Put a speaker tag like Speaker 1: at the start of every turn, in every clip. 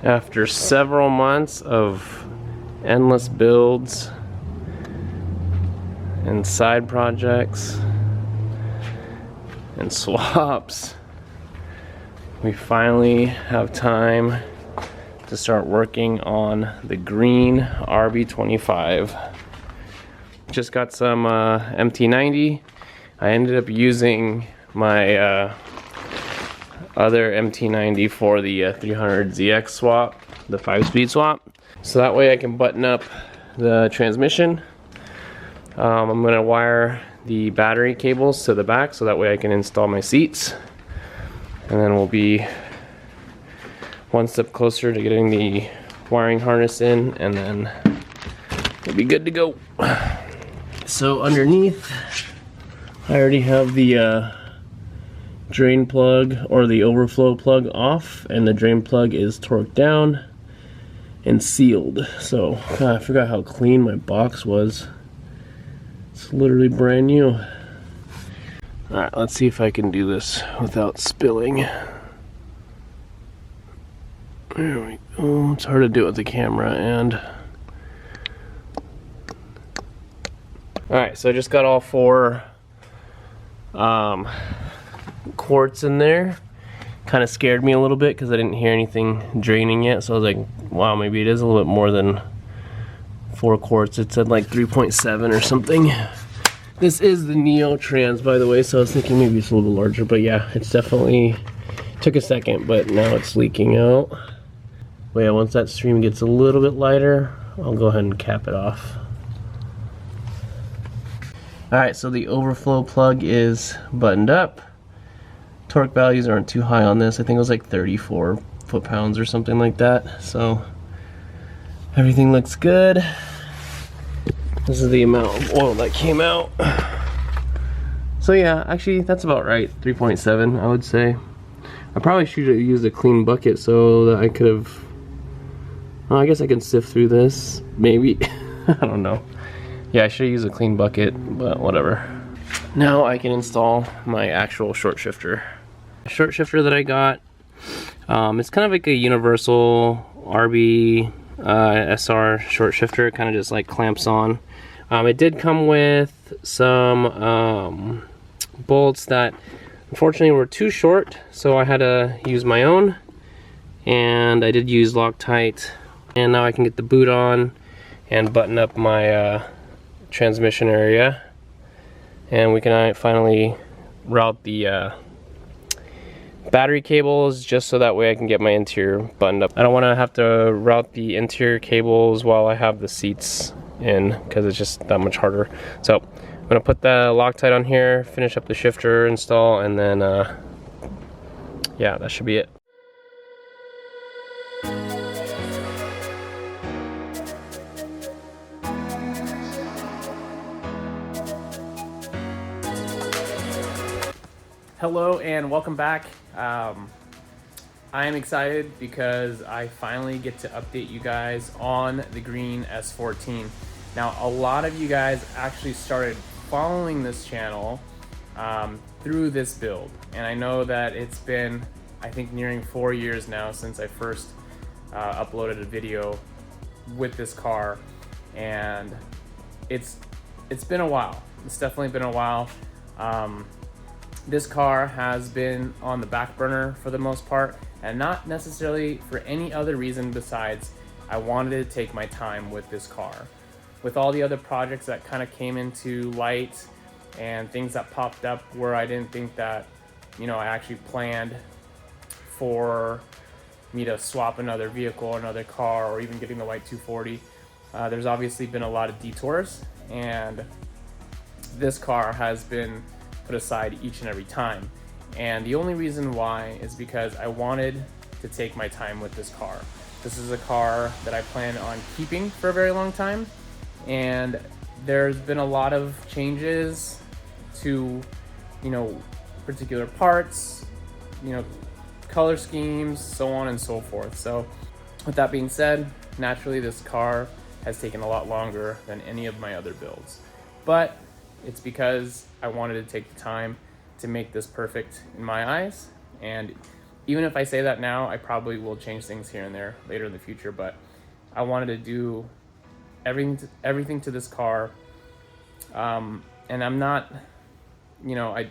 Speaker 1: After several months of endless builds and side projects and swaps, we finally have time to start working on the green Rb25. Just got some MT90. I ended up using my other MT90 for the 300ZX swap, the 5-speed swap. So that way I can button up the transmission. I'm gonna wire the battery cables to the back so that way I can install my seats. And then we'll be one step closer to getting the wiring harness in, and then we'll be good to go. So underneath, I already have the drain plug or the overflow plug off, and the drain plug is torqued down and sealed. So God, I forgot how clean my box was. It's literally brand new. All right, let's see if I can do this without spilling. There we go. It's hard to do it with the camera and. All right, so I just got all 4 quarts in there. Kind of scared me a little bit because I didn't hear anything draining yet. So I was like, wow, maybe it is a little bit more than 4 quarts. It said like 3.7 or something. This is the Neo Trans, by the way, so I was thinking maybe it's a little larger, but yeah, it's definitely took a second, but now it's leaking out. But yeah, once that stream gets a little bit lighter, I'll go ahead and cap it off. Alright, so the overflow plug is buttoned up. Torque values aren't too high on this. I think it was like 34 foot-pounds or something like that. So everything looks good. This is the amount of oil that came out. So yeah, actually that's about right. 3.7, I would say. I probably should have used a clean bucket so that I could have... Well, I guess I can sift through this, maybe. I don't know. Yeah, I should use a clean bucket, but whatever. Now I can install my actual short shifter. The short shifter that I got, it's kind of like a universal RB SR short shifter. It kind of just like clamps on. It did come with some bolts that unfortunately were too short, so I had to use my own. And I did use Loctite. And now I can get the boot on and button up my transmission area, and we can finally route the battery cables just so that way I can get my interior buttoned up. I don't want to have to route the interior cables while I have the seats in because it's just that much harder. So I'm gonna put the Loctite on here, finish up the shifter install, and then yeah, that should be it. Hello and welcome back. I am excited because I finally get to update you guys on the green S14. Now, a lot of you guys actually started following this channel through this build, and I know that it's been, I think, nearing 4 years now since I first uploaded a video with this car, and it's been a while. It's definitely been a while. This car has been on the back burner for the most part, and not necessarily for any other reason besides I wanted to take my time with this car. With all the other projects that kind of came into light and things that popped up where I didn't think that, you know, I actually planned for me to swap another vehicle, another car, or even getting the white 240. There's obviously been a lot of detours, and this car has been put aside each and every time. And the only reason why is because I wanted to take my time with this car. This is a car that I plan on keeping for a very long time, and there's been a lot of changes to, you know, particular parts, you know, color schemes, so on and so forth. So with that being said, naturally this car has taken a lot longer than any of my other builds, but it's because I wanted to take the time to make this perfect in my eyes. And even if I say that now, I probably will change things here and there later in the future, but I wanted to do everything to this car. And I'm not, I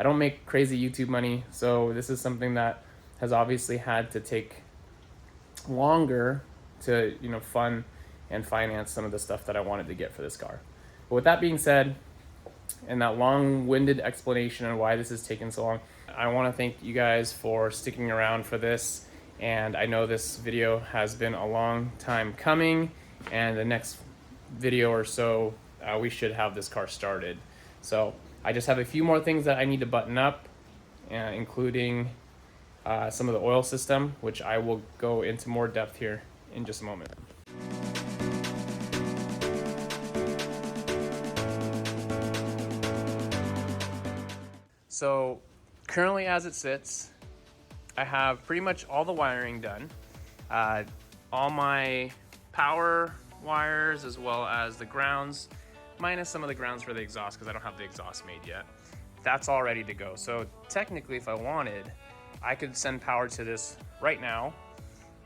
Speaker 1: don't make crazy YouTube money, so this is something that has obviously had to take longer to, fund and finance some of the stuff that I wanted to get for this car. But with that being said, and that long-winded explanation on why this is taking so long, I want to thank you guys for sticking around for this. And I know this video has been a long time coming, and the next video or so, we should have this car started. So I just have a few more things that I need to button up, including some of the oil system, which I will go into more depth here in just a moment. So currently, as it sits, I have pretty much all the wiring done. All my power wires, as well as the grounds, minus some of the grounds for the exhaust because I don't have the exhaust made yet. That's all ready to go. So technically, if I wanted, I could send power to this right now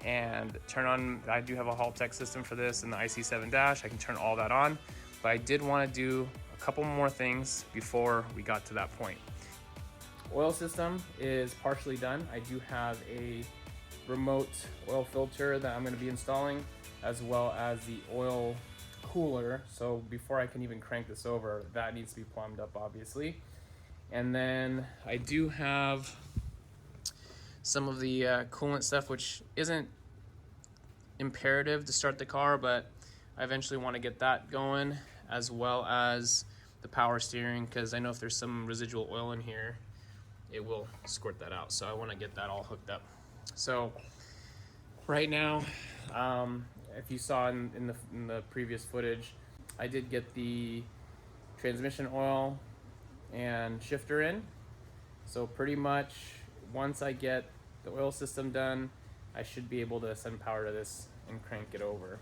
Speaker 1: and turn on, I do have a Haltech system for this and the IC7 dash. I can turn all that on, but I did want to do a couple more things before we got to that point. Oil system is partially done. I do have a remote oil filter that I'm going to be installing, as well as the oil cooler. So before I can even crank this over, that needs to be plumbed up, obviously. And then I do have some of the coolant stuff, which isn't imperative to start the car, but I eventually want to get that going, as well as the power steering, because I know if there's some residual oil in here, it will squirt that out. So I want to get that all hooked up. So right now, if you saw in the previous footage, I did get the transmission oil and shifter in. So pretty much once I get the oil system done, I should be able to send power to this and crank it over.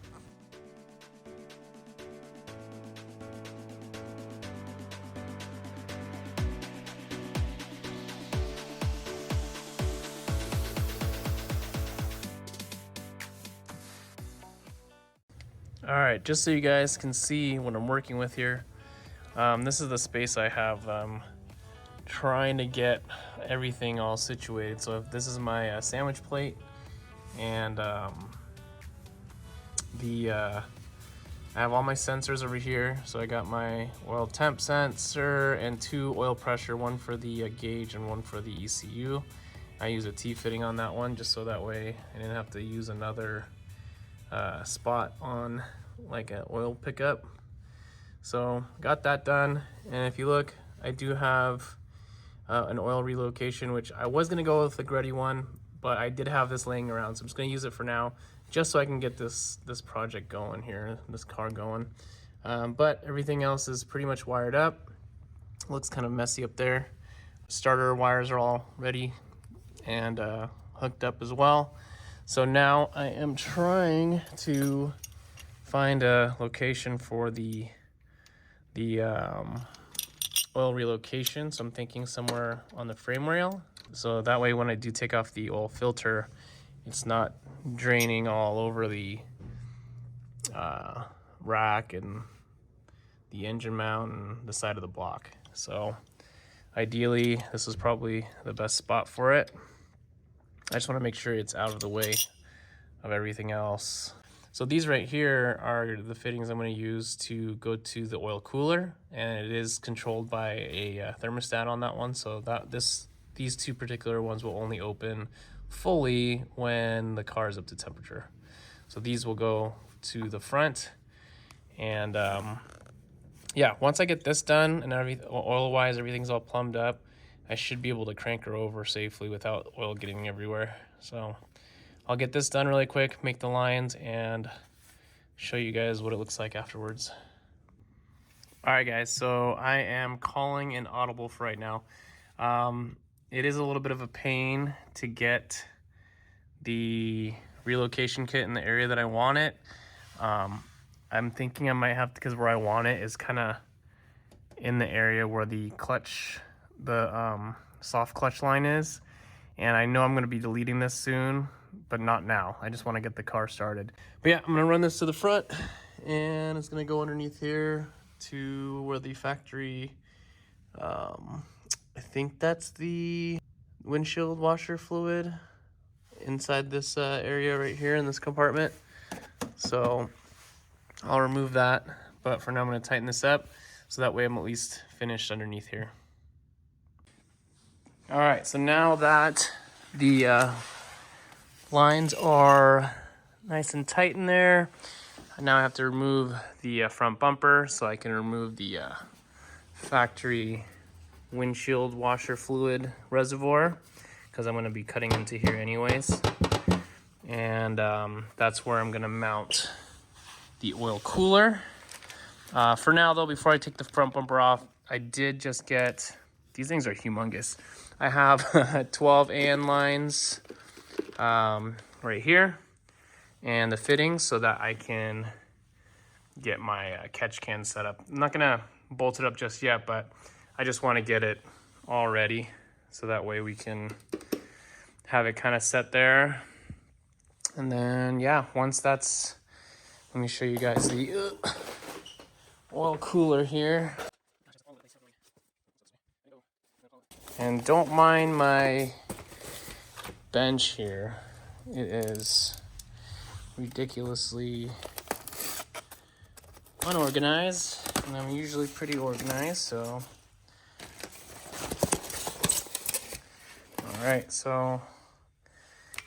Speaker 1: All right, just so you guys can see what I'm working with here, this is the space I have. Trying to get everything all situated. So if this is my sandwich plate, and I have all my sensors over here. So I got my oil temp sensor and 2 oil pressure, one for the gauge and one for the ECU. I use a T-fitting on that one just so that way I didn't have to use another spot on like an oil pickup. So got that done, and if you look, I do have an oil relocation, which I was gonna go with the Gretty one, but I did have this laying around, so I'm just gonna use it for now, just so I can get this project going here, this car going. But everything else is pretty much wired up. Looks kind of messy up there. Starter wires are all ready and hooked up as well. So now I am trying to find a location for the oil relocation. So I'm thinking somewhere on the frame rail. So that way when I do take off the oil filter, it's not draining all over the rack and the engine mount and the side of the block. So ideally, this is probably the best spot for it. I just want to make sure it's out of the way of everything else. So these right here are the fittings I'm going to use to go to the oil cooler, and it is controlled by a thermostat on that one. So these 2 particular ones will only open fully when the car is up to temperature. So these will go to the front, and yeah, once I get this done and oil-wise everything's all plumbed up, I should be able to crank her over safely without oil getting everywhere. So I'll get this done really quick, make the lines, and show you guys what it looks like afterwards. All right, guys, so I am calling an audible for right now. It is a little bit of a pain to get the relocation kit in the area that I want it. I'm thinking I might have to, because where I want it is kind of in the area where the clutch, the soft clutch line is. And I know I'm gonna be deleting this soon, but not now. I just wanna get the car started. But yeah, I'm gonna run this to the front and it's gonna go underneath here to where the factory, I think that's the windshield washer fluid inside this area right here in this compartment. So I'll remove that, but for now I'm gonna tighten this up so that way I'm at least finished underneath here. All right, so now that the lines are nice and tight in there, now I have to remove the front bumper so I can remove the factory windshield washer fluid reservoir, because I'm going to be cutting into here anyways. And that's where I'm going to mount the oil cooler. For now though, before I take the front bumper off, I did just get, these things are humongous. I have 12 AN lines right here and the fittings so that I can get my catch can set up. I'm not gonna bolt it up just yet, but I just want to get it all ready so that way we can have it kind of set there. And then yeah, once that's, let me show you guys the oil cooler here. And don't mind my bench here. It is ridiculously unorganized, and I'm usually pretty organized, so. All right, so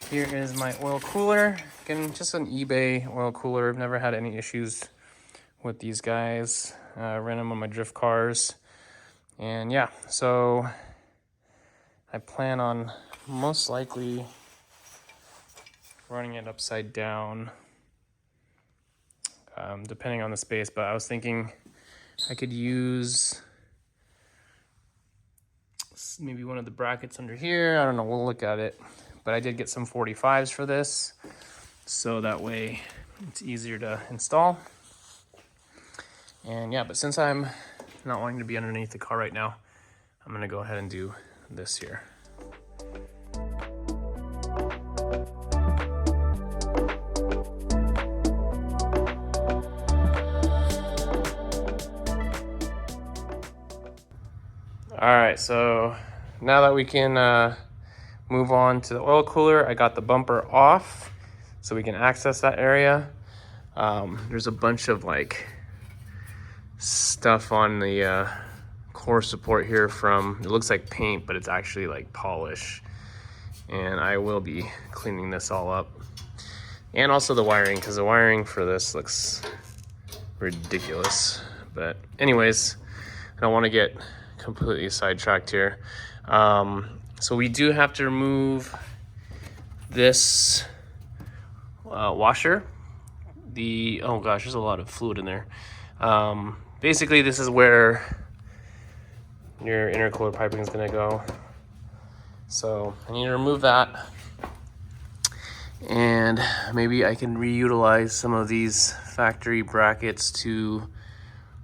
Speaker 1: here is my oil cooler. Again, just an eBay oil cooler. I've never had any issues with these guys. I ran them on my drift cars. And yeah, so I plan on most likely running it upside down, depending on the space, but I was thinking I could use maybe one of the brackets under here. I don't know, we'll look at it. But I did get some 45s for this, so that way it's easier to install. And yeah, but since I'm not wanting to be underneath the car right now, I'm gonna go ahead and do this here. All right, so now that we can move on to the oil cooler, I got the bumper off so we can access that area. There's a bunch of like stuff on the core support here from, it looks like paint, but it's actually like polish. And I will be cleaning this all up. And also the wiring, because the wiring for this looks ridiculous. But anyways, I don't want to get completely sidetracked here. So we do have to remove this washer. Oh gosh, there's a lot of fluid in there. Basically, this is where your intercooler piping is going to go. So I need to remove that. And maybe I can reutilize some of these factory brackets to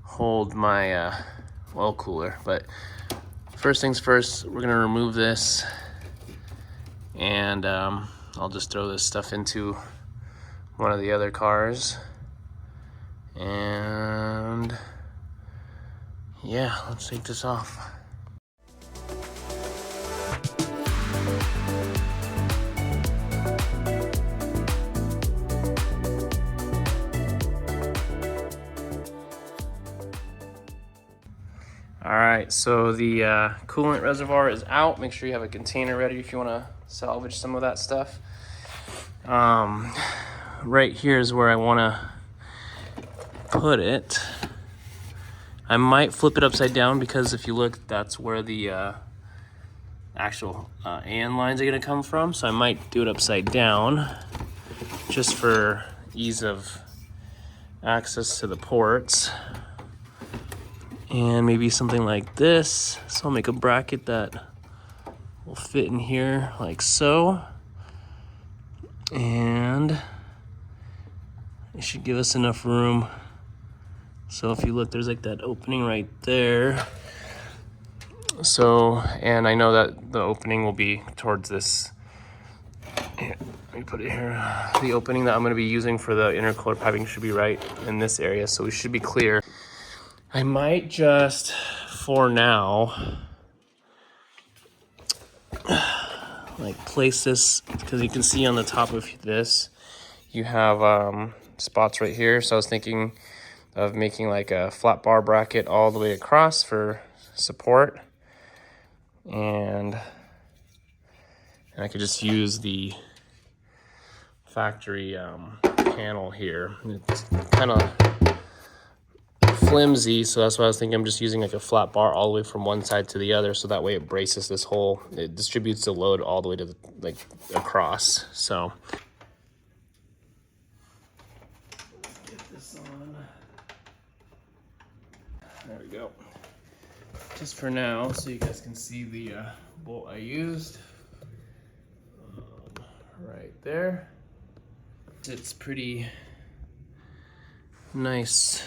Speaker 1: hold my oil cooler. But first things first, we're gonna remove this, and I'll just throw this stuff into one of the other cars. And yeah, let's take this off. All right, so the coolant reservoir is out. Make sure you have a container ready if you want to salvage some of that stuff. Right here is where I want to put it. I might flip it upside down because if you look, that's where the actual AN lines are going to come from. So I might do it upside down just for ease of access to the ports. And maybe something like this. So I'll make a bracket that will fit in here like so. And it should give us enough room. So if you look, there's like that opening right there. So, and I know that the opening will be towards this. Here, let me put it here. The opening that I'm going to be using for the intercooler piping should be right in this area, so we should be clear. I might just, for now, like place this, because you can see on the top of this, you have spots right here. So I was thinking of making like a flat bar bracket all the way across for support. And I could just use the factory panel here. It's kind of flimsy, so that's why I was thinking I'm just using like a flat bar all the way from one side to the other, so that way it braces this whole, it distributes the load all the way to the, like, across. So let's get this on. There we go. Just for now, so you guys can see the bolt I used. Right there. It's pretty nice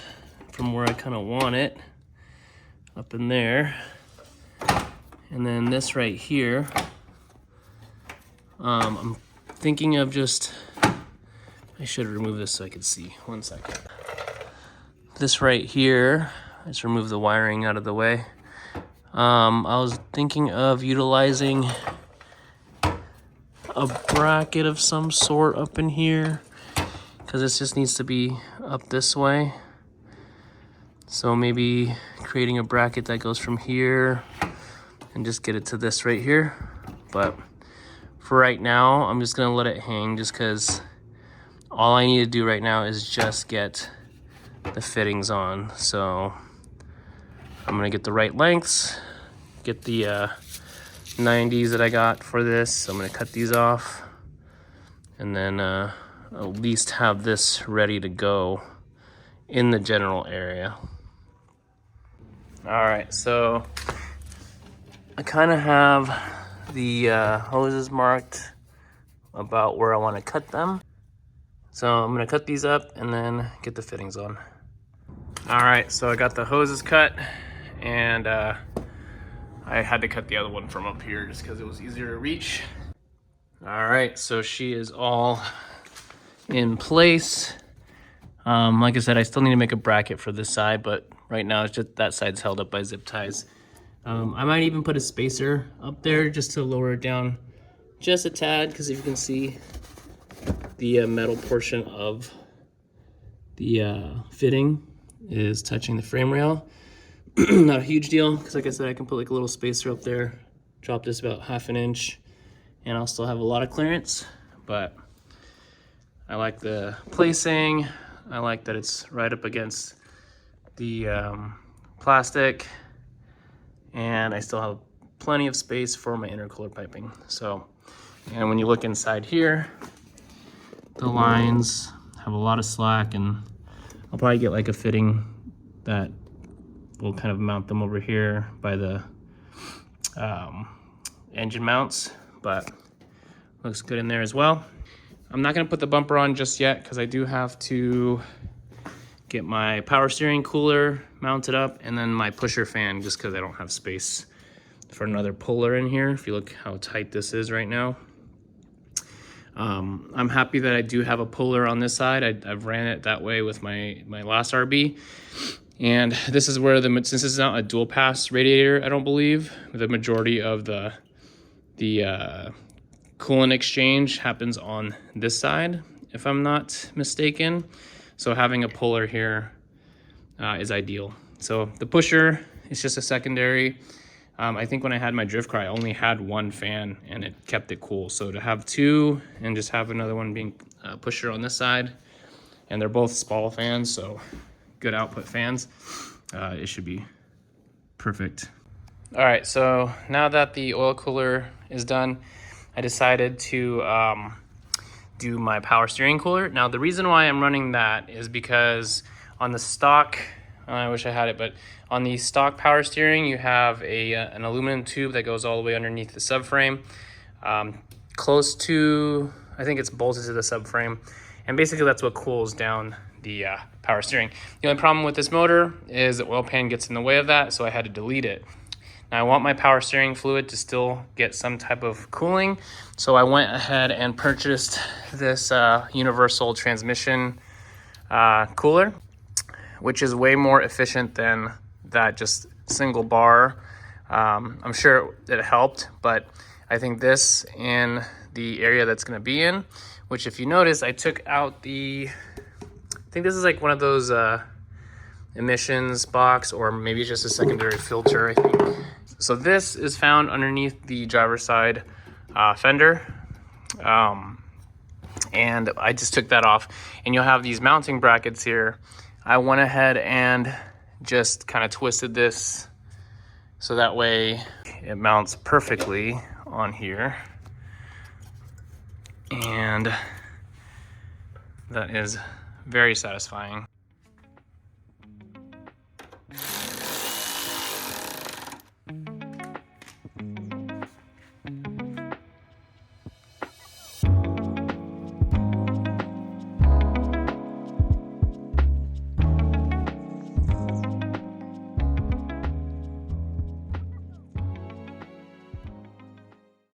Speaker 1: from where I kind of want it, up in there. And then this right here, I'm thinking of just, I should remove this so I could see. 1 second. This right here, I just remove the wiring out of the way. I was thinking of utilizing a bracket of some sort up in here, because this just needs to be up this way. So maybe creating a bracket that goes from here and just get it to this right here. But for right now, I'm just gonna let it hang, just because all I need to do right now is just get the fittings on. So I'm gonna get the right lengths, get the 90s that I got for this. I'm gonna cut these off, and then at least have this ready to go in the general area. All right, so I kind of have the hoses marked about where I want to cut them. So I'm gonna cut these up and then get the fittings on. All right, so I got the hoses cut, and I had to cut the other one from up here just because it was easier to reach. All right, so she is all in place. Like I said, I still need to make a bracket for this side, but right now it's just that side's held up by zip ties. I might even put a spacer up there just to lower it down just a tad, because if you can see, the metal portion of the fitting is touching the frame rail. Not a huge deal, because like I said, I can put like a little spacer up there, drop this about 1/2 inch, and I'll still have a lot of clearance. But I like the placing. I like that it's right up against the plastic, and I still have plenty of space for my intercooler piping. So, and when you look inside here, the lines have a lot of slack, and I'll probably get like a fitting that will kind of mount them over here by the engine mounts, but looks good in there as well. I'm not gonna put the bumper on just yet, because I do have to get my power steering cooler mounted up, and then my pusher fan, just because I don't have space for another puller in here. If you look how tight this is right now. I'm happy that I do have a puller on this side. I've ran it that way with my last RB. And this is where since this is not a dual pass radiator, I don't believe, the majority of the coolant exchange happens on this side, if I'm not mistaken. So having a puller here is ideal. So the pusher is just a secondary. I think when I had my drift car, I only had one fan and it kept it cool. So to have two and just have another one being pusher on this side, and they're both Spall fans, so good output fans, it should be perfect. All right, so now that the oil cooler is done, I decided to do my power steering cooler. Now the reason why I'm running that is because on the stock, I wish I had it, but on the stock power steering, you have an aluminum tube that goes all the way underneath the subframe, close to, I think it's bolted to the subframe, and basically that's what cools down the power steering. The only problem with this motor is the oil pan gets in the way of that, so I had to delete it. Now I want my power steering fluid to still get some type of cooling, so I went ahead and purchased this universal transmission cooler, which is way more efficient than that just single bar. I'm sure it helped, but I think this in the area that's going to be in, which if you notice, I took out I think this is like one of those emissions box, or maybe it's just a secondary filter, I think. So this is found underneath the driver's side fender. And I just took that off, and you'll have these mounting brackets here. I went ahead and just kind of twisted this so that way it mounts perfectly on here. And that is very satisfying.